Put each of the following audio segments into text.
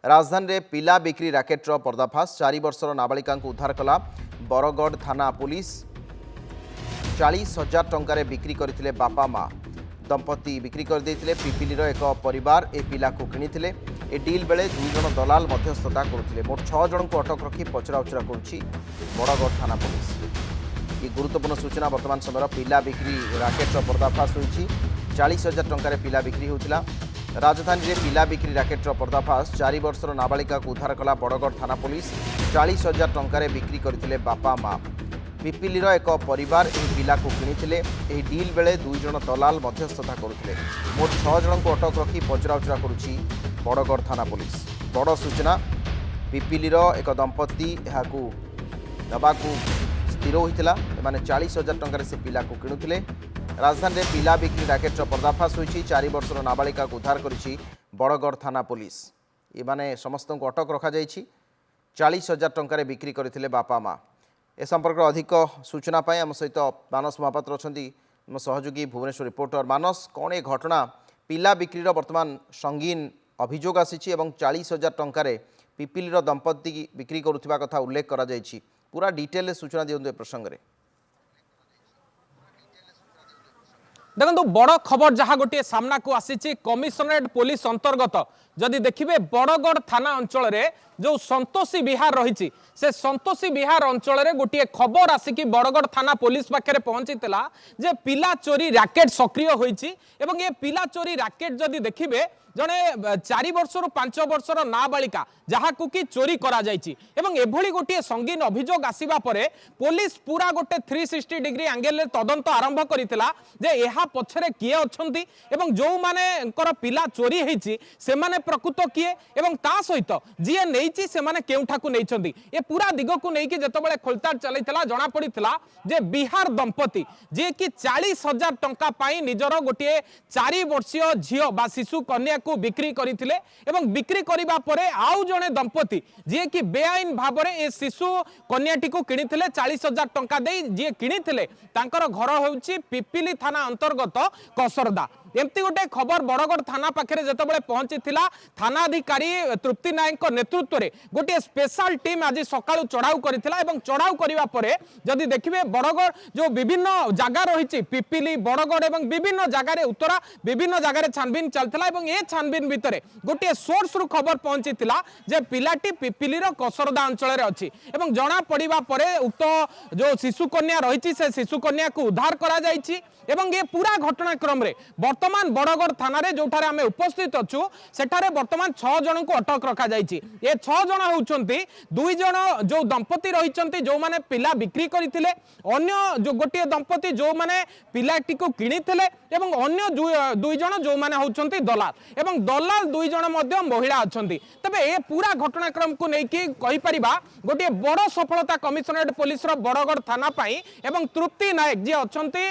राजधानी रे पिला बिक्री राकेटर पर्दाफाश 4 वर्षर नाबालिका उद्धार कला बरगढ़ थाना पुलिस 40,000 टंकार बिक्री करथिले बापा माँ दंपति बिक्री कर देथिले पिपिलीर एक परिवार ए पिला को किनिथिले ए डील बेले 2 जण दलाल मध्यस्थता करुथिले मोट 6 जण को अटक रखी पचराउचरा करुछि बरगढ़ थाना पुलिस। ये गुरुत्वपूर्ण सूचना वर्तमान समय पिला बिक्री राकेटर पर्दाफाश होइछि 40,000 टंकार पिला बिक्री होतिला राजधानी रे पिला बिक्री राकेटर पर्दाफाश 4 वर्षर नाबालिका को उद्धार कला बरगढ़ थाना पुलिस 40,000 टंकार बिक्री करथिले बापा माँ पिपिलीर एक परिवार एही पिला को किनिथिले एही डील बेले 2 जण दलाल मध्यस्थता करुथिले मोट 6 जण को अटक रखी पचराउचरा करुछि बरगढ़ थाना पुलिस। बड़ सूचना पिपिलीर एक दंपति एहाकू दबाकू स्थिर होइतिला एमाने 40,000 टंकार से पिला को किनुथिले राजधानी रे पिला बिक्री राकेटर पर्दाफाश होइछि 4 वर्षर नाबालिका को उद्धार करिछि बरगढ़ थाना पुलिस। एमाने समस्त को अटक रखा जाइछि 40,000 टंकार बिक्री करथिले बापा माँ। ए संपर्क अधिक सूचना पाए आम सहित मानस महापात्र अच्छा आम सहयोगी भुवनेश्वर रिपोर्टर मानस कौन ए घटना पिला बिक्री वर्तमान संगीन अभियोग आसी 40,000 टंकार पिपिलीर दंपति बिक्री करुवा कथा उल्लेख करा जायछि पूरा डिटेल सूचना दियंतु ए प्रसंग रे। देखो बड़ खबर जहाँ गोटे सामना को आसी कमिशनरेट पुलिस अंतर्गत जदि देखिए बरगढ़ थाना अंचल जो संतोषी विहार रही से संतोषी विहार अंचल गोटे खबर आसिक बरगढ़ थाना पुलिस पाखे पहुंची जे पिला चोरी राकेट सक्रिय होइछि एवं ये पिला चोरी राकेट जदि देखिए जड़े 4 वर्षर 5 वर्षर नाबालिका जहाँ को कि चोरी करा जाइछि एवं एभली गोटे संगीन अभियोग आसिबा परे पुलिस पूरा गोटे 360 डिग्री एंगल तदंत आरंभ करितला जे एहा पछरे किए अछंती एवं जो माने पिला चोरी हेछि से माने प्रकृत किए एवं ता सहित जिए नेइछि से माने केउठा को नेइछंती ए पूरा दिग को नेइकि जतबेले खोलताड़ चलैतला जणा पड़ितला जे बिहार दंपति जे कि 40,000 टंका पाई निजर गोटे 4 वर्षीय झियो बा शिशु कन्या को बिक्री करथिले एवं बिक्री करिबा परे आउ जणे दंपति जे कि बेआईन भाबरे ए शिशु कन्याटी को किनिथिले 40,000 टंका देई जे किनिथिले तांकर घर होउछि पिपिली थाना अंतर्गत कसरदा। एमती गोटे खबर बरगढ़ थाना पाखे जिते पहुंची थाना अधिकारी तृप्ति नायक नेतृत्व में गोटे स्पेशल टीम आज सकाळु चढ़ाऊ करथिला एवं चढ़ाऊ करिबा परे जदि देखिबे बरगढ़ जो विभिन्न जगह रही पिपिली बरगढ़ एवं विभिन्न जगह उत्तरा विभिन्न जगह छानबीन चलता एवं ए छानबीन भितर गोटे सोर्स रु खबर पहुंची जे पिलाटी पिपिलीर कसरदा अंचल अच्छी एवं जना पड़ा परे उक्त जो शिशु कन्या रही से शिशु कन्या को उद्धार करा जाइछि एवं ये पूरा घटनाक्रम रे वर्तमान बरगढ़ थाना रे जोठारे आमे उपस्थित अछु सेठारे वर्तमान 6 जन को अटक रखा जाइछि। ये 6 जन होउछंती 2 जन जो दंपति रहिछंती जो माने पिला बिक्री करिथिले अन्य जो गोटे दंपति जो माने पिलाटी को किनिथिले एवं अन्य 2 जन जो माने होउछंती दलाल एवं दलाल 2 जन मध्ये महिला अछंती। तबे ए पूरा घटनाक्रम को नेकी कहि परिबा गोटे बड़ सफलता कमिशनरेट पुलिस रो बरगढ़ थाना पाई एवं तृप्ति नायक जे अछंती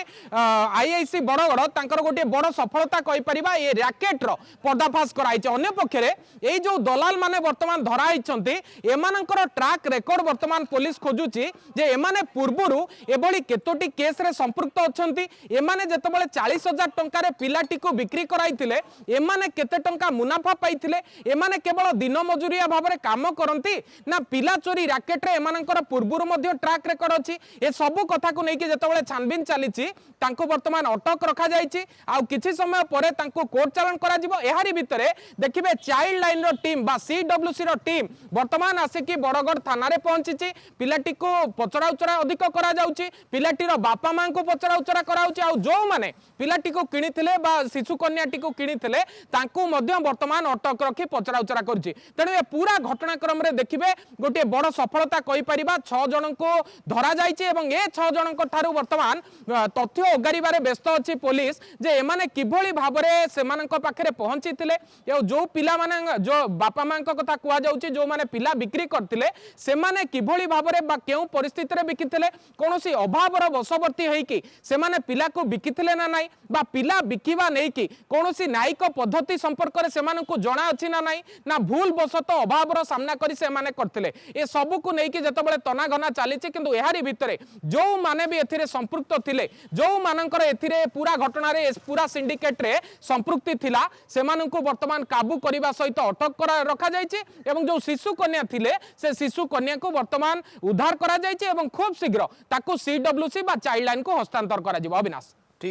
आईआईसी बरगढ़ तांकर गोटे बड़ सफलता कहि परिबा ए रैकेट रो पर्दाफाश कराइछ। अन्य पक्षरे ए जो दलाल माने वर्तमान धरा हिचंती एमानकर ट्रैक रिकॉर्ड वर्तमान पुलिस खोजुची जे एमाने पूर्वरु एबोली केतोटी केस रे संपृक्त अछंती एमाने जतबेले 40,000 टंका रे पिलाटी को बिक्री कराइथिले एमाने केते टंका मुनाफा पाइथिले एमाने केवल दिन मजूरिया भाबरे काम करंती ना पिला चोरी रैकेट रे एमानकर पूर्वरु मध्ये ट्रैक रिकॉर्ड अछि ए सब कथा को नेकी जतबेले छानबीन चलीची तांको वर्तमान अटक रखा जाइछि आ किछि समय परे तांको कोर्ट चालान करा जिवो। एहारी भितरे देखिबे चाइल्ड लाइन रो टीम बा सीडब्ल्यूसी रो टीम वर्तमान आसिकी बरगढ़ थाना रे पहुंचीची पिलाटी को पचरा उचरा अधिक करा जाउची पिलाटी रो बापा मां को पचरा उचरा कराउची आ जो माने पिलाटी को किनिथिले बा शिशु कन्याटी को किनिथिले तांको मध्य वर्तमान अटक रखी पचरा उचरा करछि। तेणु ए पूरा घटनाक्रम रे देखिबे गोटे बड़ सफलता कहि परिबा 6 जन को धरा जाइछि एवं ए 6 जन को थारु वर्तमान तथ्य ओगारिबारे व्यस्त अछि पुलिस जे एमाने किभली भाबरे सेमानक पाखरे पहुंचीथिले जो पिला माने जो बापा मां कथा कुआ जाउछि जो माने पिला बिक्री करथिले सेमाने किभली भाबरे बा केउ परिस्थिति रे बिकिथिले कोनोसी अभावर बसवर्ती हेकी सेमाने पिला को बिकिथिले ना नाही बा पिला बिकिबा नै कि कोनोसी न्यायिक पद्धति संपर्क रे सेमानकु जणा अछि ना नाही ना भूल बसत अभावर सामना करी सेमाने करथिले ए सब को नै कि जतबेले तना घना चालिछि किंतु एहारी भितरे जो माने भी एथिरे संपृक्त थिले जो मानकर एथिरे पूरा घटना रे पूरा सिंडिकेट रे संपृक्ति थिला सेमानंकु वर्तमान काबू करने सहित अटक रखा जाइछि एवं जो शिशु कन्या थिले से शिशु कन्या को वर्तमान उद्धार करा जाइछि एवं खूब शीघ्र ताकू CWC बा चाइल्ड लाइन को हस्तांतर करा जिवो। अविनाश।